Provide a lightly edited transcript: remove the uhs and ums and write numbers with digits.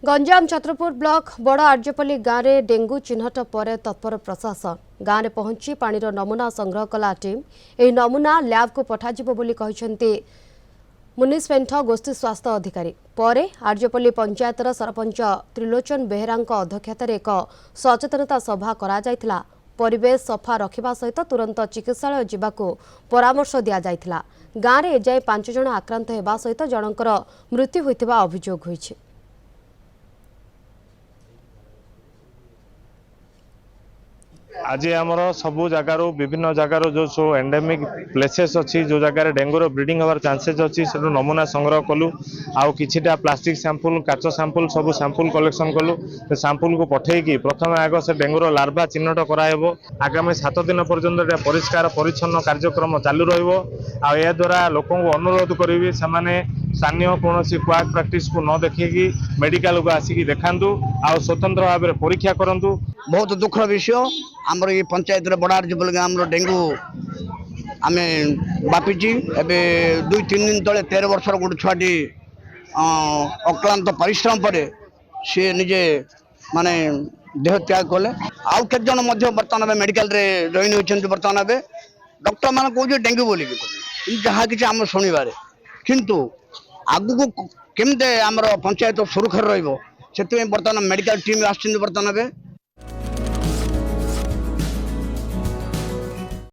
Ganjam Chhatrapur block बड़ आर्जपल्ली गाँव में डेंगू चिन्हट पर तत्पर प्रशासन गाँव में पहुंची पानी नमूना संग्रह कला टीम यह नमूना लैब को पठाजिबो बोली कहिसेंती मुनिसपेंठ गोष्ठी स्वास्थ्य अधिकारी पर आर्जपल्ली पंचायतर सरपंच त्रिलोचन बेहेरा अध्यक्षतार एक सचेतनता सभा करा जायथिला। परिवेश सफा रखा सहित तुरंत चिकित्सालय जावाको परामर्श दिया जायथिला। गाँव में एजाए 5 जन आक्रांत होगा सहित जनकर मृत्यु होइथिबा अभियोग होइछि। आज आमर सबू जगार विभिन्न जगार जो सब एंडेमिक प्लेसेस अच्छी जो जगार डेंगूर ब्रीडिंग हमार चांसेस अच्छी से नमूना संग्रह कलु आउ किछिटा प्लास्टिक सैंपल काच सैंपल सब सैंपल कलेक्शन कलु सैंपल को पठेकी प्रथम आग से डेंगूर लार्वा चिन्हट कराइबो। आगामी 7 दिन पर्यंत परिष्कार परिच्छन्न कार्यक्रम चालू रहिबो। आ या द्वारा लोकों को अनुरोध करी से स्थानीय कौन क्वाक प्राक्टिस को न देखिए मेडिकल को आसिक देखातु आ स्वतंत्र भाव में परीक्षा करूँ। बहुत दुखर विषय आमर ये पंचायत बड़ आर्जपल्ली गाँव डेंगू आम बापिची एबे 2-3 दिन तले 13 वर्षर गोटे छुआटी अक्लांत परिश्रम पर सी निजे माने देह त्याग कले। आउ केत जन बर्तमान मेडिकल रे जॉइन होइछन। बर्तमान डॉक्टर मान कहूँ डेंगू बोली जहाँ कि आम शुणवे किंतु आगु को केमते आमर पंचायत सुरक्षित रहिबो से बर्तमान मेडिकल टीम आसछन। बर्तमान